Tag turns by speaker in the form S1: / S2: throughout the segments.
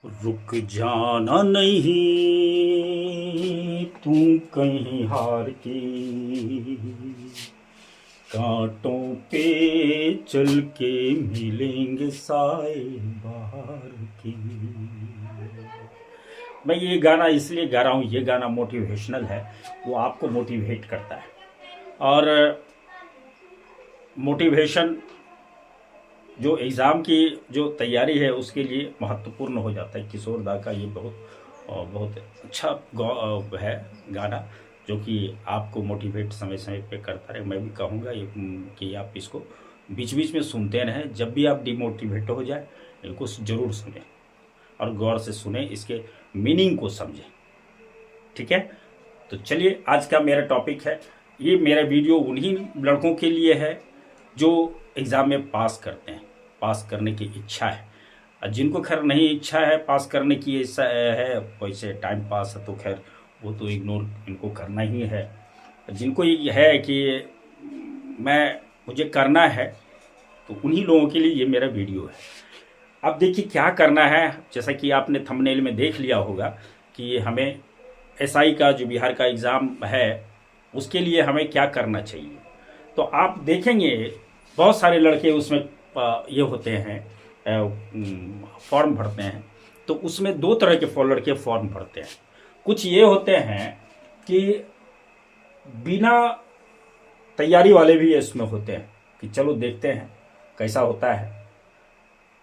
S1: रुक जाना नहीं तू कहीं हार के, कांटों पे चल के मिलेंगे साए बाहर के। मैं ये गाना इसलिए गा रहा हूँ, ये गाना मोटिवेशनल है, वो आपको मोटिवेट करता है। और मोटिवेशन जो एग्ज़ाम की जो तैयारी है उसके लिए महत्वपूर्ण हो जाता है। किशोर दा का ये बहुत अच्छा है गाना, जो कि आपको मोटिवेट समय समय पे करता रहे। मैं भी कहूँगा ये कि आप इसको बीच बीच में सुनते रहें। जब भी आप डिमोटिवेट हो जाए इनको ज़रूर सुने और गौर से सुने, इसके मीनिंग को समझें। ठीक है, तो चलिए आज का मेरा टॉपिक है, ये मेरा वीडियो उन्हीं लड़कों के लिए है जो एग्ज़ाम में पास करते हैं, पास करने की इच्छा है। और जिनको खैर नहीं इच्छा है पास करने की, ऐसा है वैसे टाइम पास है तो खैर वो तो इग्नोर इनको करना ही है। जिनको ये है कि मुझे करना है, तो उन्हीं लोगों के लिए ये मेरा वीडियो है। अब देखिए क्या करना है। जैसा कि आपने थंबनेल में देख लिया होगा कि हमें एसआई का जो बिहार का एग्ज़ाम है उसके लिए हमें क्या करना चाहिए। तो आप देखेंगे बहुत सारे लड़के उसमें ये होते हैं, फॉर्म भरते हैं। तो उसमें दो तरह के लड़के फॉर्म भरते हैं। कुछ ये होते हैं कि बिना तैयारी वाले भी इसमें होते हैं कि चलो देखते हैं कैसा होता है,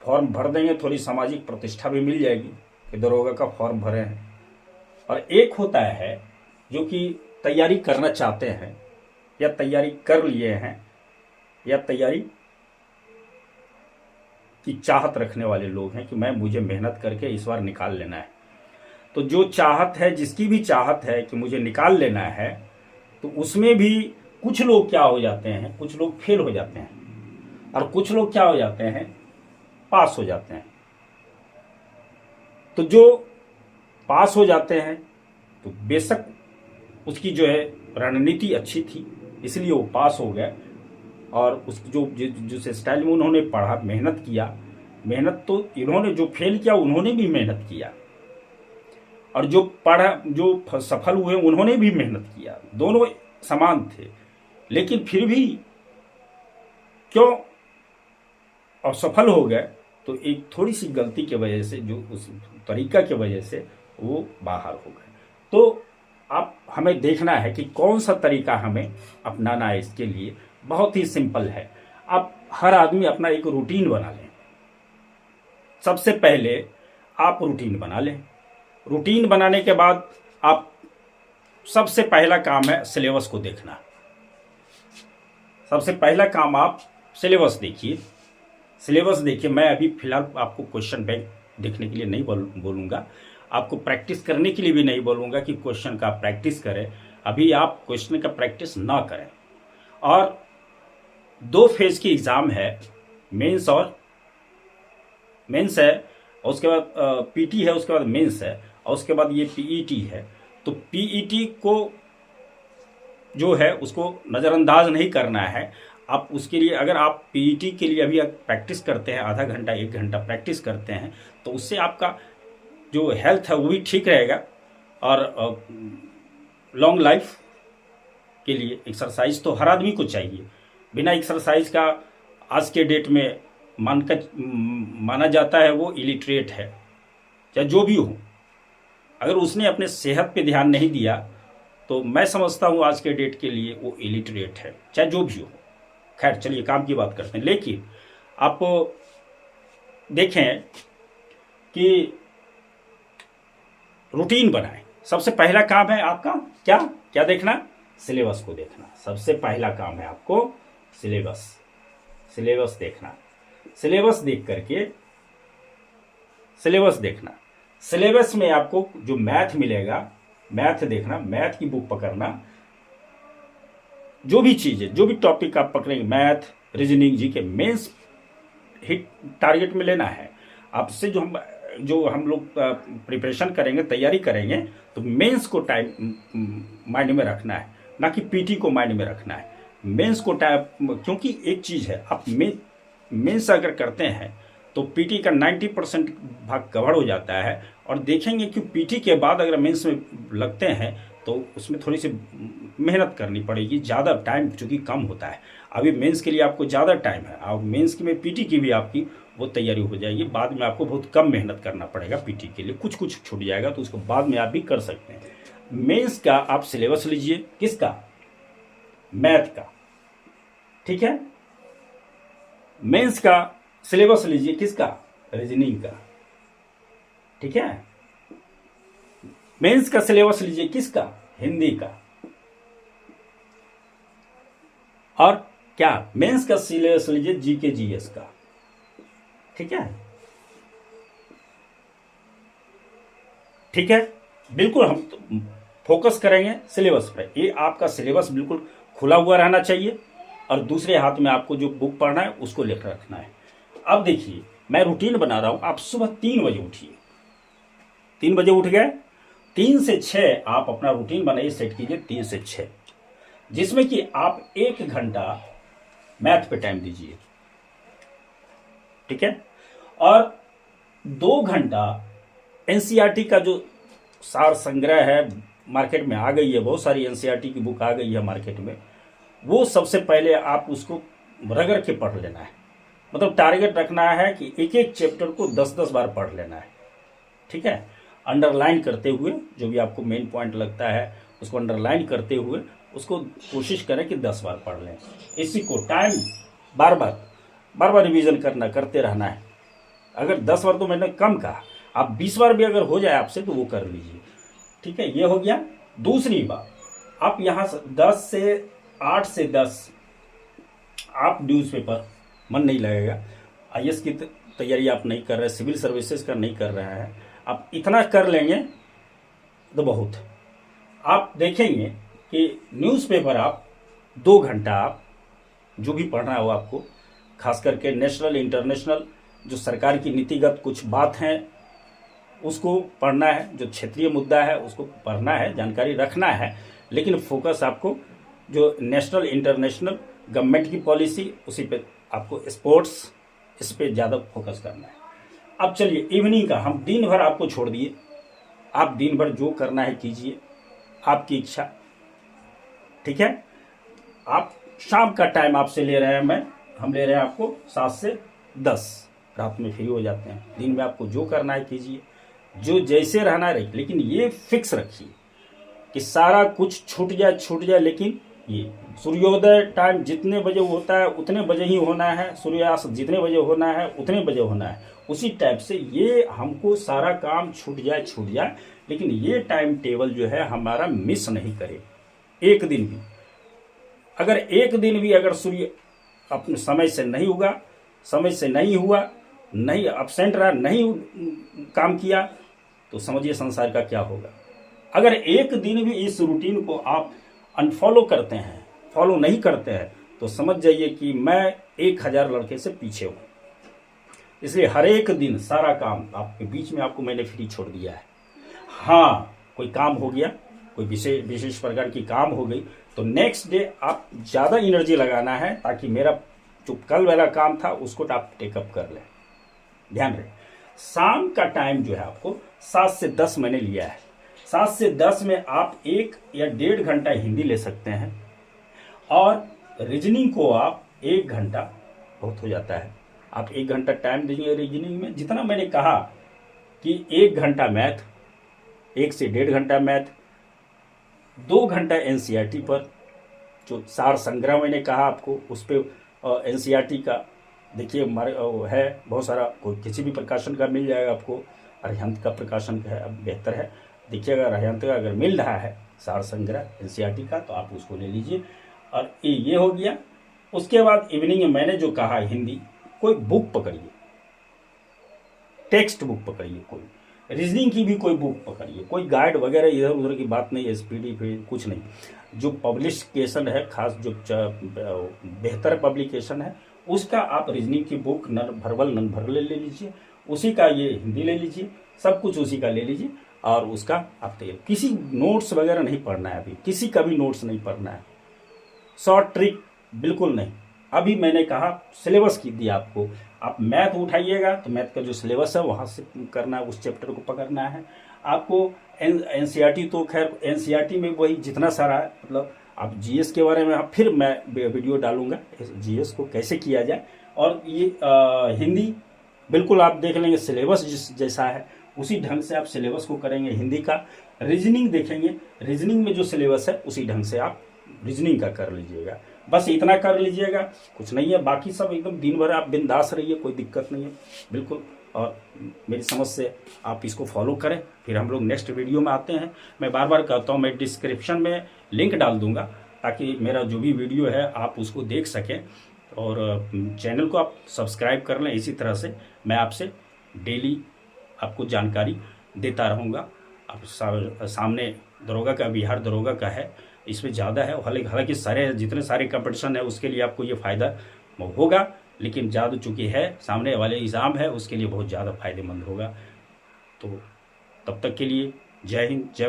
S1: फॉर्म भर देंगे, थोड़ी सामाजिक प्रतिष्ठा भी मिल जाएगी कि दरोगा का फॉर्म भरे हैं। और एक होता है जो कि तैयारी करना चाहते हैं या तैयारी कर लिए हैं या तैयारी की चाहत रखने वाले लोग हैं कि मुझे मेहनत करके इस बार निकाल लेना है। तो जो चाहत है, जिसकी भी चाहत है कि मुझे निकाल लेना है, तो उसमें भी कुछ लोग क्या हो जाते हैं, कुछ लोग फेल हो जाते हैं और कुछ लोग क्या हो जाते हैं, पास हो जाते हैं। तो जो पास हो जाते हैं तो बेशक उसकी जो है रणनीति अच्छी थी इसलिए वो पास हो गए, और उस जो स्टाइल में उन्होंने पढ़ा, मेहनत किया, मेहनत तो इन्होंने जो फेल किया उन्होंने भी मेहनत किया, और जो पढ़ा जो सफल हुए उन्होंने भी मेहनत किया, दोनों समान थे। लेकिन फिर भी क्यों असफल हो गए, तो एक थोड़ी सी गलती की वजह से, जो उस तरीका की वजह से वो बाहर हो गए। तो आप हमें देखना है कि कौन सा तरीका हमें अपनाना है। इसके लिए बहुत ही सिंपल है। आप हर आदमी अपना एक रूटीन बना लें। सबसे पहले आप रूटीन बना लें। रूटीन बनाने के बाद आप सबसे पहला काम है सिलेबस को देखना। सबसे पहला काम आप सिलेबस देखिए। सिलेबस देखिए। मैं अभी फिलहाल आपको क्वेश्चन बैंक देखने के लिए नहीं बोलूँगा, आपको प्रैक्टिस करने के लिए भी नहीं बोलूँगा कि क्वेश्चन का प्रैक्टिस करें। अभी आप क्वेश्चन का प्रैक्टिस ना करें। और 2 फेज की एग्ज़ाम है, मेंस है, और उसके बाद पीटी है, उसके बाद मेंस है, और उसके बाद ये पीईटी है। तो पीईटी को जो है उसको नज़रअंदाज नहीं करना है। आप उसके लिए, अगर आप पीईटी के लिए अभी प्रैक्टिस करते हैं, आधा घंटा 1 घंटा प्रैक्टिस करते हैं, तो उससे आपका जो हेल्थ है वो भी ठीक रहेगा। और लॉन्ग लाइफ के लिए एक्सरसाइज तो हर आदमी को चाहिए। बिना एक्सरसाइज का आज के डेट में माना जाता है वो इलिटरेट है, चाहे जो भी हो। अगर उसने अपने सेहत पे ध्यान नहीं दिया तो मैं समझता हूँ आज के डेट के लिए वो इलिटरेट है, चाहे जो भी हो। खैर चलिए काम की बात करते हैं। लेकिन आप देखें कि रूटीन बनाएं। सबसे पहला काम है आपका क्या देखना, सिलेबस को देखना। सबसे पहला काम है आपको सिलेबस देखना। सिलेबस देख करके सिलेबस देखना। सिलेबस में आपको जो मैथ मिलेगा, मैथ देखना, मैथ की बुक पकड़ना। जो भी चीज़ है, जो भी टॉपिक आप पकड़ेंगे, math, reasoning, GK, mains hit target में लेना है आपसे। जो हम लोग प्रिपरेशन करेंगे, तैयारी करेंगे, तो मेंस को टाइम माइंड में रखना है, ना कि पीटी को माइंड में रखना है। मेंस को टाइम, क्योंकि एक चीज़ है, आप मेंस अगर करते हैं तो पीटी का 90% भाग कवर हो जाता है। और देखेंगे कि पीटी के बाद अगर मेंस में लगते हैं तो उसमें थोड़ी सी मेहनत करनी पड़ेगी, ज़्यादा टाइम चूँकि कम होता है। अभी मेंस के लिए आपको ज़्यादा टाइम है और मेंस की में पीटी की भी आपकी वो तैयारी हो जाएगी। बाद में आपको बहुत कम मेहनत करना पड़ेगा पीटी के लिए, कुछ कुछ छूट जाएगा तो उसको बाद में आप भी कर सकते हैं। मेंस का आप सिलेबस लीजिए, किसका? मैथ का, ठीक है। मेंस का सिलेबस लीजिए, किसका? रीजनिंग का, ठीक है। मेंस का सिलेबस लीजिए, किसका? हिंदी का। और क्या? मेंस का सिलेबस लीजिए जीके जीएस का, ठीक है। ठीक है, बिल्कुल हम तो फोकस करेंगे सिलेबस पर। ये आपका सिलेबस बिल्कुल खुला हुआ रहना चाहिए और दूसरे हाथ में आपको जो बुक पढ़ना है उसको लिख रखना है। अब देखिए, मैं रूटीन बना रहा हूं। आप सुबह 3 बजे उठिए, 3 बजे उठ गए, 3 से 6 आप अपना रूटीन बनाइए, सेट कीजिए 3 से 6, जिसमें कि आप 1 घंटा मैथ पे टाइम दीजिए, ठीक है। और 2 घंटा एनसीईआरटी का जो सार संग्रह है, मार्केट में आ गई है, बहुत सारी एनसीईआरटी की बुक आ गई है मार्केट में, वो सबसे पहले आप उसको रगड़ के पढ़ लेना है। मतलब टारगेट रखना है कि एक एक चैप्टर को 10-10 बार पढ़ लेना है, ठीक है। अंडरलाइन करते हुए, जो भी आपको मेन पॉइंट लगता है उसको अंडरलाइन करते हुए उसको कोशिश करें कि 10 बार पढ़ लें। इसी को टाइम बार बार रिवीजन करते रहना है। अगर 10 बार तो मैंने कम कहा, आप 20 बार भी अगर हो जाए आपसे तो वो कर लीजिए, ठीक है। ये हो गया। दूसरी बात, आप यहाँ 10 से 8 से 10 आप न्यूज़पेपर, मन नहीं लगेगा। आईएएस की तैयारी आप नहीं कर रहे, सिविल सर्विसेज का नहीं कर रहे हैं, आप इतना कर लेंगे तो बहुत। आप देखेंगे कि न्यूज़पेपर आप 2 घंटा आप जो भी पढ़ना हो आपको, खास करके नेशनल इंटरनेशनल जो सरकार की नीतिगत कुछ बात हैं उसको पढ़ना है, जो क्षेत्रीय मुद्दा है उसको पढ़ना है, जानकारी रखना है। लेकिन फोकस आपको जो नेशनल इंटरनेशनल गवर्नमेंट की पॉलिसी, उसी पे आपको स्पोर्ट्स, इस पे ज़्यादा फोकस करना है। अब चलिए इवनिंग का, हम दिन भर आपको छोड़ दिए, आप दिन भर जो करना है कीजिए, आपकी इच्छा, ठीक है। आप शाम का टाइम आपसे ले रहे हैं, हम ले रहे हैं आपको 7 से 10, रात में फ्री हो जाते हैं। दिन में आपको जो करना है कीजिए, जो जैसे रहना है, लेकिन ये फिक्स रखिए कि सारा कुछ छूट जाए, लेकिन ये सूर्योदय टाइम जितने बजे होता है उतने बजे ही होना है, सूर्यास्त जितने बजे होना है उतने बजे होना है। उसी टाइप से ये हमको सारा काम छूट जाए, लेकिन ये टाइम टेबल जो है हमारा मिस नहीं करे एक दिन भी। अगर एक दिन भी अगर सूर्य अपने समय से नहीं उगा, समय से नहीं हुआ, नहीं अब्सेंट रहा, नहीं काम किया, तो समझिए संसार का क्या होगा। अगर एक दिन भी इस रूटीन को आप अनफॉलो करते हैं, फॉलो नहीं करते हैं, तो समझ जाइए कि मैं 1000 लड़के से पीछे हूं। इसलिए हर एक दिन सारा काम आपके बीच में आपको मैंने फ्री छोड़ दिया है। हाँ, कोई काम हो गया, कोई विशेष प्रकार की काम हो गई, तो नेक्स्ट डे आप ज़्यादा एनर्जी लगाना है, ताकि मेरा जो कल वाला काम था उसको आप टेकअप कर लें। ध्यान रहे, शाम का टाइम जो है आपको 7 से 10 मैंने लिया है। 7 से 10 में आप 1 या 1.5 घंटा हिंदी ले सकते हैं, और रीजनिंग को आप 1 घंटा बहुत हो जाता है। आप 1 घंटा टाइम दीजिए रीजनिंग में। जितना मैंने कहा कि 1 घंटा मैथ, 1 से 1.5 घंटा मैथ, 2 घंटा एनसीईआरटी पर, जो सार संग्रह मैंने कहा आपको उस पर एनसीईआरटी का देखिए हमारे है बहुत सारा, कोई किसी भी प्रकाशन का मिल जाएगा आपको। अरिहंत का प्रकाशन का है, अब बेहतर है, देखिएगा अरिहंत का अगर मिल रहा है सार संग्रह एनसीईआरटी का तो आप उसको ले लीजिए। और ये हो गया। उसके बाद इवनिंग में मैंने जो कहा हिंदी, कोई बुक पकड़िए, टेक्स्ट बुक पकड़िए, कोई रीजनिंग की भी कोई बुक पकड़िए, कोई गाइड वगैरह इधर उधर की बात नहीं, एसपीडी पे कुछ नहीं। जो पब्लिकेशन है, खास जो बेहतर पब्लिकेशन है, उसका आप रीजनिंग की बुक नन भरले ले लीजिए, उसी का ये हिंदी ले लीजिए, सब कुछ उसी का ले लीजिए, और उसका आप तैयार। किसी नोट्स वगैरह नहीं पढ़ना है, अभी किसी का भी नोट्स नहीं पढ़ना है, शॉर्ट ट्रिक बिल्कुल नहीं, अभी मैंने कहा सिलेबस की दिया आपको, आप मैथ उठाइएगा तो मैथ का जो सिलेबस है वहाँ से करना है, उस चैप्टर को पकड़ना है आपको। एनसीईआरटी तो खैर एनसीईआरटी में वही जितना सारा है, मतलब आप जीएस के बारे में फिर मैं वीडियो डालूंगा जीएस को कैसे किया जाए। और ये हिंदी बिल्कुल आप देख लेंगे सिलेबस जिस जैसा है उसी ढंग से आप सिलेबस को करेंगे हिंदी का। रीजनिंग देखेंगे, रीजनिंग में जो सिलेबस है उसी ढंग से आप रीजनिंग का कर लीजिएगा, बस इतना कर लीजिएगा, कुछ नहीं है। बाकी सब एकदम दिन भर आप बिंदास रहिए, कोई दिक्कत नहीं है बिल्कुल। और मेरी समझ से आप इसको फॉलो करें, फिर हम लोग नेक्स्ट वीडियो में आते हैं। मैं बार बार कहता हूँ, मैं डिस्क्रिप्शन में लिंक डाल दूंगा ताकि मेरा जो भी वीडियो है आप उसको देख सकें, और चैनल को आप सब्सक्राइब कर लें। इसी तरह से मैं आपसे डेली आपको जानकारी देता रहूँगा। अब सामने दरोगा का, बिहार दरोगा का है, इसमें ज़्यादा है, हालांकि सारे जितने सारे कंपटीशन है उसके लिए आपको ये फ़ायदा होगा, लेकिन ज़्यादा चूँकि है सामने वाले एग्ज़ाम है उसके लिए बहुत ज़्यादा फायदेमंद होगा। तो तब तक के लिए जय हिंद, जय भारत।